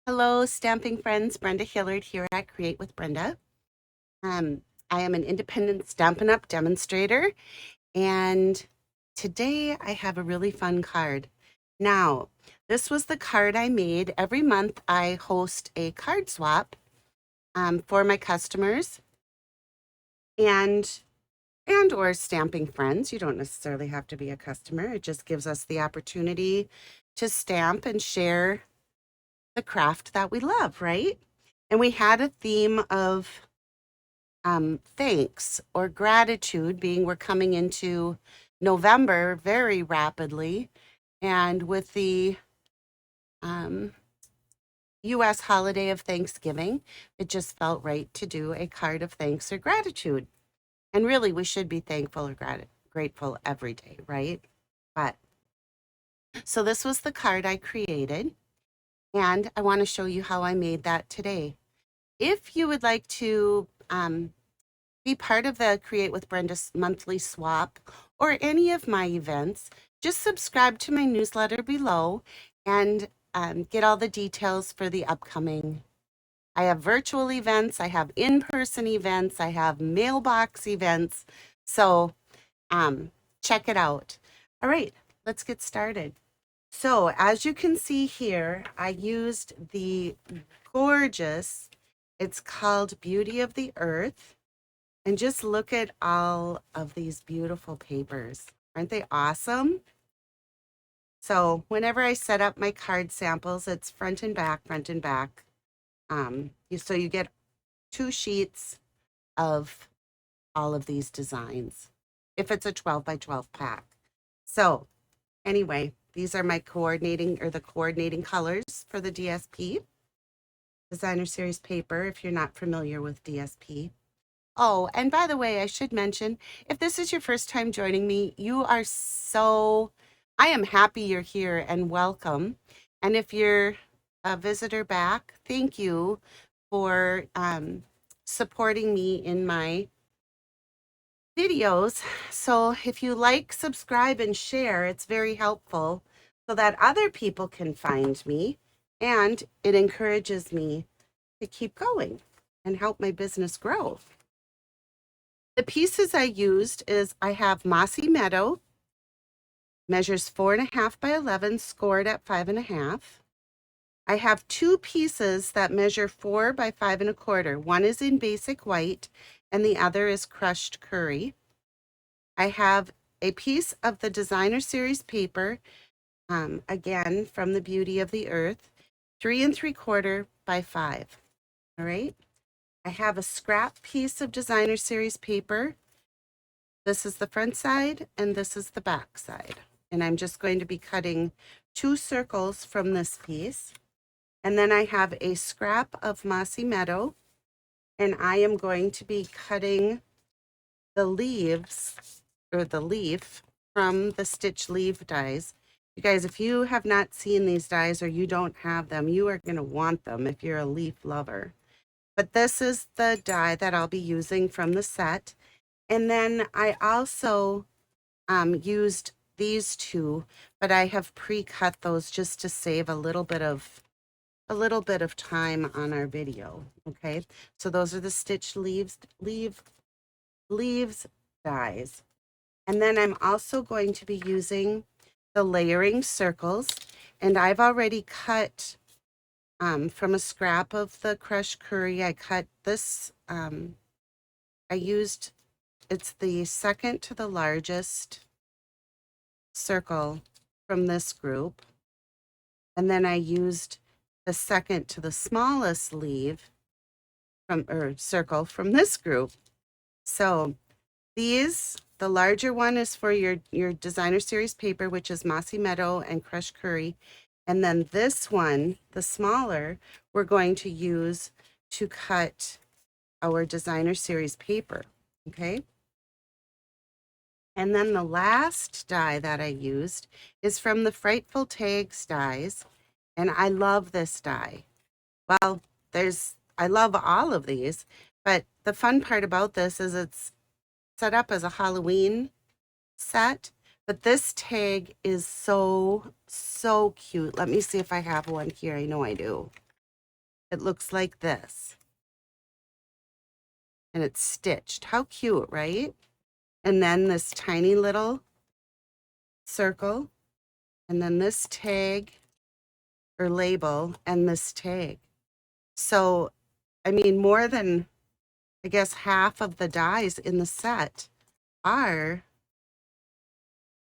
Hello, stamping friends. Brenda Hillard here at Create with Brenda. I am an independent Stampin' Up! Demonstrator, and today I have a really fun card. Now, this was the card I made. Every month I host a card swap for my customers and or stamping friends. You don't necessarily have to be a customer. It just gives us the opportunity to stamp and share the craft that we love, right? And we had a theme of thanks or gratitude, being we're coming into November very rapidly. And with the US holiday of Thanksgiving, it just felt right to do a card of thanks or gratitude. And really, we should be thankful or grateful every day, right? But so this was the card I created, and I want to show you how I made that today. If you would like to be part of the Create with Brenda monthly swap or any of my events, just subscribe to my newsletter below and get all the details for the upcoming. I have virtual events, I have in-person events, I have mailbox events. So check it out. All right, let's get started. So as you can see here, I used the gorgeous, it's called Beauty of the Earth. And just look at all of these beautiful papers. Aren't they awesome? So whenever I set up my card samples, it's front and back, front and back. So you get 2 sheets of all of these designs, if it's a 12 by 12 pack. So anyway, these are my the coordinating colors for the DSP, Designer Series paper, if you're not familiar with DSP. Oh, and by the way, I should mention, if this is your first time joining me, I am happy you're here and welcome. And if you're a visitor back, thank you for supporting me in my videos. So if you like, subscribe, and share, it's very helpful so that other people can find me, and it encourages me to keep going and help my business grow. The pieces I used is I have Mossy Meadow, measures 4.5 by 11, scored at 5.5. I have 2 pieces that measure 4 by 5.25. One is in basic white and the other is crushed curry. I have a piece of the Designer Series paper, again from the Beauty of the Earth, 3.75 by 5. All right. I have a scrap piece of Designer Series paper. This is the front side and this is the back side. And I'm just going to be cutting 2 circles from this piece. And then I have a scrap of Mossy Meadow, and I am going to be cutting the leaves or the leaf from the stitch leaf dies. You guys, if you have not seen these dies or you don't have them, you are going to want them if you're a leaf lover. But this is the die that I'll be using from the set. And then I also used these 2, but I have pre-cut those just to save a little bit of time on our video. Okay, so those are the stitch leaves dies. And then I'm also going to be using the layering circles, and I've already cut from a scrap of the crushed curry. I cut this, it's the second to the largest circle from this group. And then I used the second to the smallest leaf circle from this group. So the larger one is for your Designer Series paper, which is Mossy Meadow and crushed curry. And then this one, the smaller, we're going to use to cut our Designer Series paper. Okay. And then the last die that I used is from the Frightful Tags dies. And I love this die. Well, I love all of these, but the fun part about this is it's set up as a Halloween set, but this tag is so cute. Let me see if I have one here. I know I do. it looks like this. And it's stitched. How cute, right? And then this tiny little circle, and then this tag or label, and this tag. So, I mean, more than, I guess, half of the dies in the set are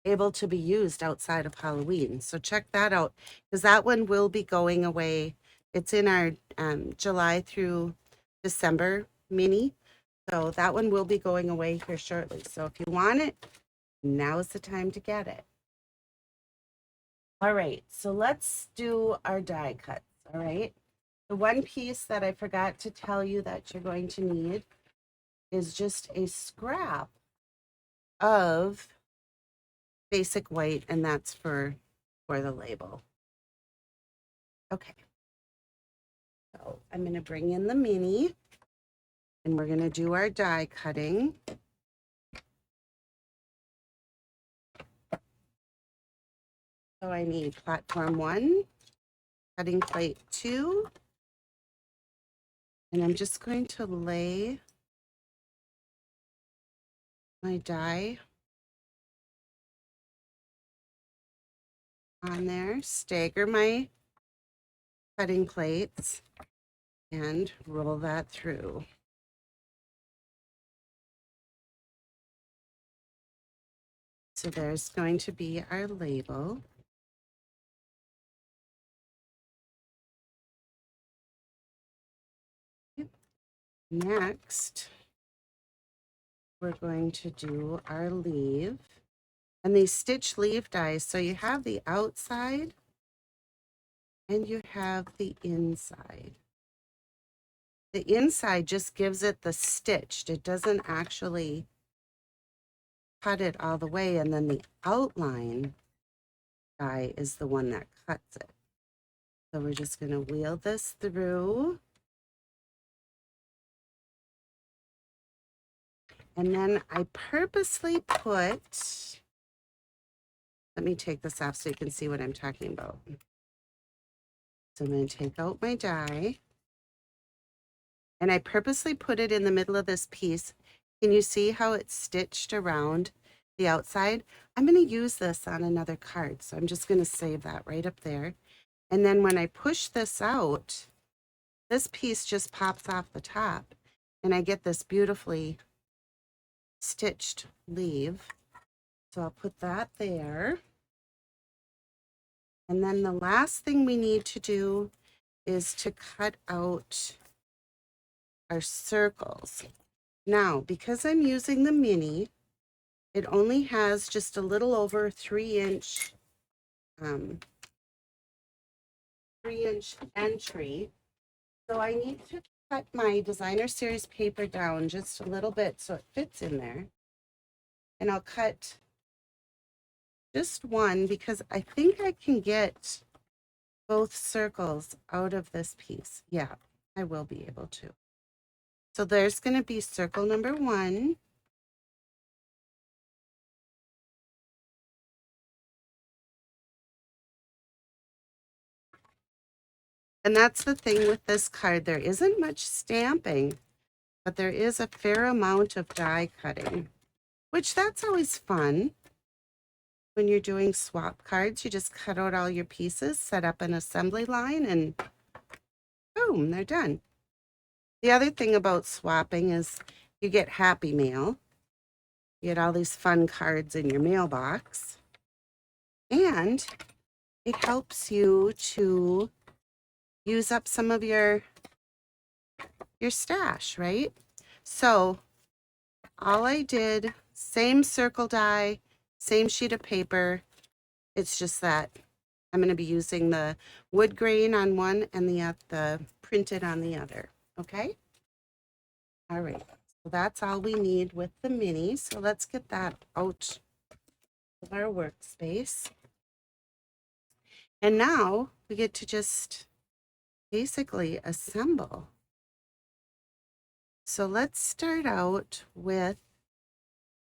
able to be used outside of Halloween. So check that out, because that one will be going away. It's in our July through December mini. So that one will be going away here shortly. So if you want it, now is the time to get it. All right, so let's do our die cuts. All right. The one piece that I forgot to tell you that you're going to need is just a scrap of basic white, and that's for the label. Okay. So I'm going to bring in the mini, and we're going to do our die cutting. So I need platform 1, cutting plate 2, and I'm just going to lay my die on there, stagger my cutting plates, and roll that through. So there's going to be our label. Next, we're going to do our leaf. And these stitch leaf dies, so you have the outside and you have the inside. The inside just gives it the stitched. It doesn't actually cut it all the way, and then the outline die is the one that cuts it. So we're just going to wheel this through. And then I purposely put, let me take this off so you can see what I'm talking about. So I'm going to take out my die, and I purposely put it in the middle of this piece. Can you see how it's stitched around the outside? I'm going to use this on another card, so I'm just going to save that right up there. And then when I push this out, this piece just pops off the top, and I get this beautifully stitched leaf. So I'll put that there. And then the last thing we need to do is to cut out our circles. Now, because I'm using the mini, it only has just a little over 3-inch 3-inch entry. So I need to cut my designer series paper down just a little bit so it fits in there. And I'll cut just one because I think I can get both circles out of this piece. Yeah, I will be able to. So there's going to be circle number 1. And that's the thing with this card. There isn't much stamping, but there is a fair amount of die cutting, which that's always fun. When you're doing swap cards, you just cut out all your pieces, set up an assembly line, and boom, they're done. The other thing about swapping is you get happy mail. You get all these fun cards in your mailbox. And it helps you to use up some of your stash, right? So all I did, same circle die, same sheet of paper. It's just that I'm going to be using the wood grain on one and the printed on the other. Okay. All right. So that's all we need with the mini. So let's get that out of our workspace. And now we get to just basically assemble. So let's start out with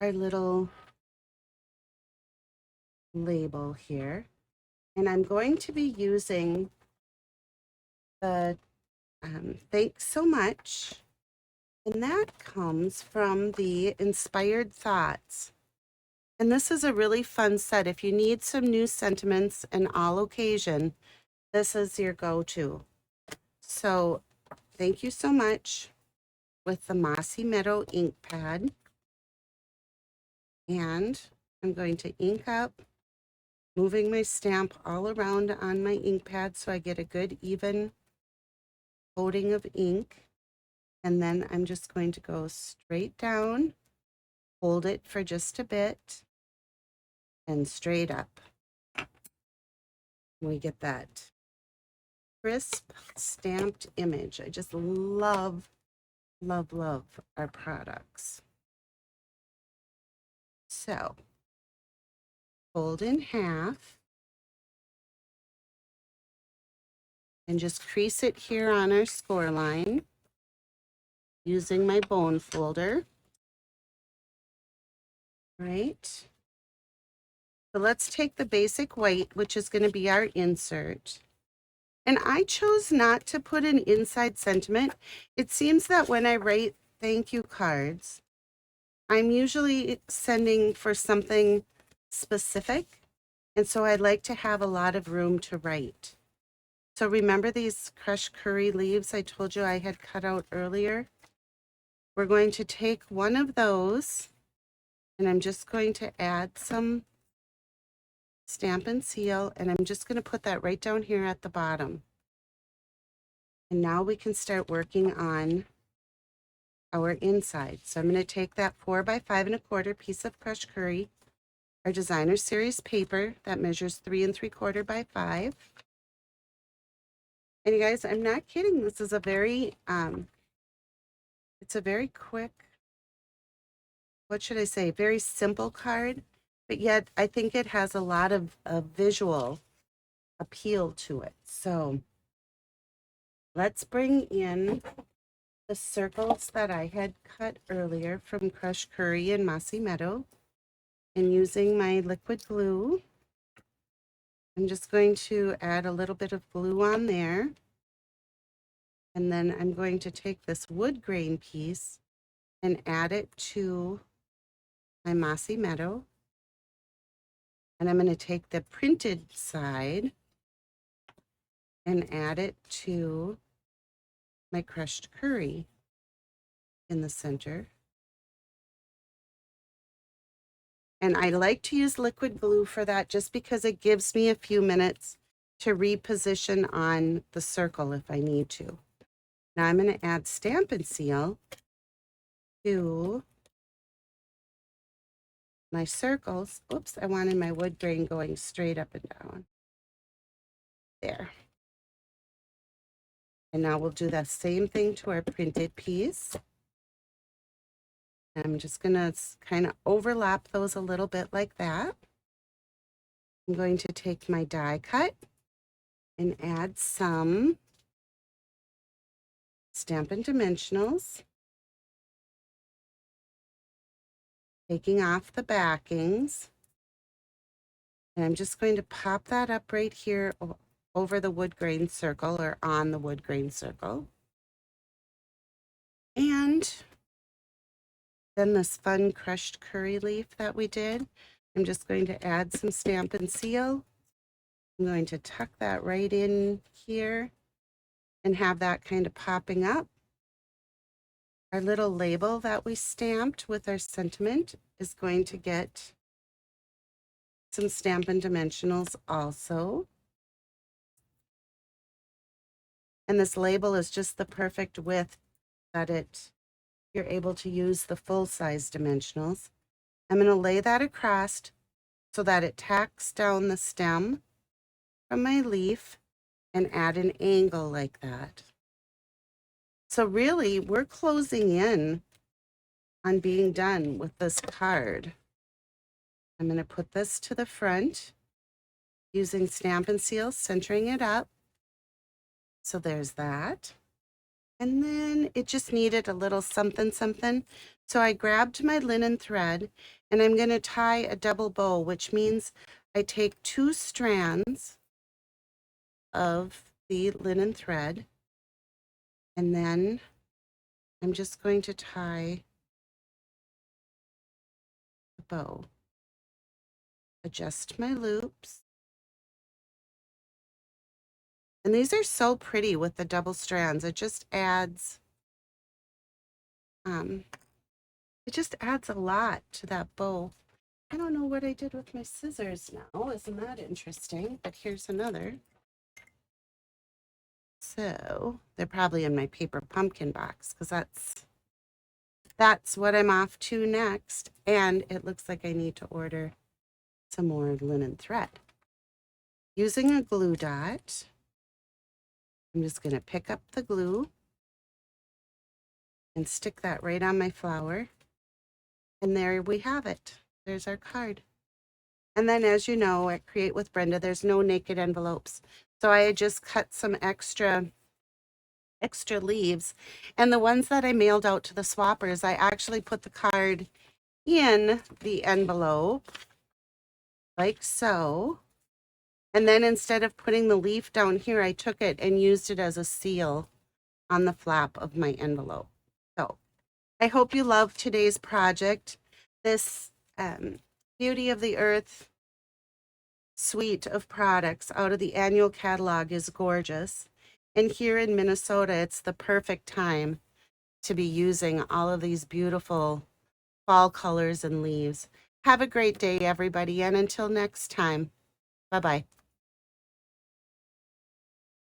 our little label here. And I'm going to be using the Thanks so much. And that comes from the Inspired Thoughts. And this is a really fun set. If you need some new sentiments in all occasion, this is your go-to. So thank you so much with the Mossy Meadow ink pad. And I'm going to ink up, moving my stamp all around on my ink pad so I get a good even coating of ink. And then I'm just going to go straight down, hold it for just a bit, and straight up. We get that crisp stamped image. I just love, love, love our products. So fold in half and just crease it here on our score line using my bone folder. Right. So let's take the basic white, which is going to be our insert. And I chose not to put an inside sentiment. It seems that when I write thank you cards, I'm usually sending for something specific. And so I'd like to have a lot of room to write. So remember these crushed curry leaves I told you I had cut out earlier? We're going to take one of those and I'm just going to add some Stamp and Seal, and I'm just going to put that right down here at the bottom. And now we can start working on our inside. So I'm going to take that 4 by 5 1/4 piece of crushed curry, our designer series paper that measures 3 3/4 by 5. And you guys, I'm not kidding. This is a very, it's a very quick, what should I say, very simple card, but yet I think it has a lot of visual appeal to it. So let's bring in the circles that I had cut earlier from crushed curry and Mossy Meadow. And using my liquid glue, I'm just going to add a little bit of glue on there. And then I'm going to take this wood grain piece and add it to my Mossy Meadow. And I'm going to take the printed side and add it to my crushed curry in the center. And I like to use liquid glue for that just because it gives me a few minutes to reposition on the circle if I need to. Now I'm going to add Stamp and Seal to my circles. Oops, I wanted my wood grain going straight up and down. There. And now we'll do the same thing to our printed piece. I'm just going to kind of overlap those a little bit like that. I'm going to take my die cut and add some Stampin' Dimensionals, taking off the backings. And I'm just going to pop that up right here over the wood grain circle or on the wood grain circle. And then this fun crushed curry leaf that we did, I'm just going to add some Stamp and Seal. I'm going to tuck that right in here and have that kind of popping up. Our little label that we stamped with our sentiment is going to get some Stampin' Dimensionals also. And this label is just the perfect width that you're able to use the full-size dimensionals. I'm going to lay that across so that it tacks down the stem from my leaf and add an angle like that. So really, we're closing in on being done with this card. I'm going to put this to the front using Stamp and Seal, centering it up. So there's that. And then it just needed a little something, something. So I grabbed my linen thread and I'm going to tie a double bow, which means I take 2 strands of the linen thread And then I'm just going to tie the bow. Adjust my loops. And these are so pretty with the double strands. Um, it just adds a lot to that bow. I don't know what I did with my scissors now. Isn't that interesting? But here's another. So they're probably in my paper pumpkin box because that's what I'm off to next. And it looks like I need to order some more linen thread. Using a glue dot, I'm just going to pick up the glue and stick that right on my flower. And there we have it. There's our card. And then, as you know, at Create with Brenda, there's no naked envelopes. So I had just cut some extra leaves. And the ones that I mailed out to the swappers, I actually put the card in the envelope like so. And then instead of putting the leaf down here, I took it and used it as a seal on the flap of my envelope. So I hope you love today's project. This Beauty of the Earth suite of products out of the annual catalog is gorgeous. And here in Minnesota, it's the perfect time to be using all of these beautiful fall colors and leaves. Have a great day, everybody, and until next time, bye-bye.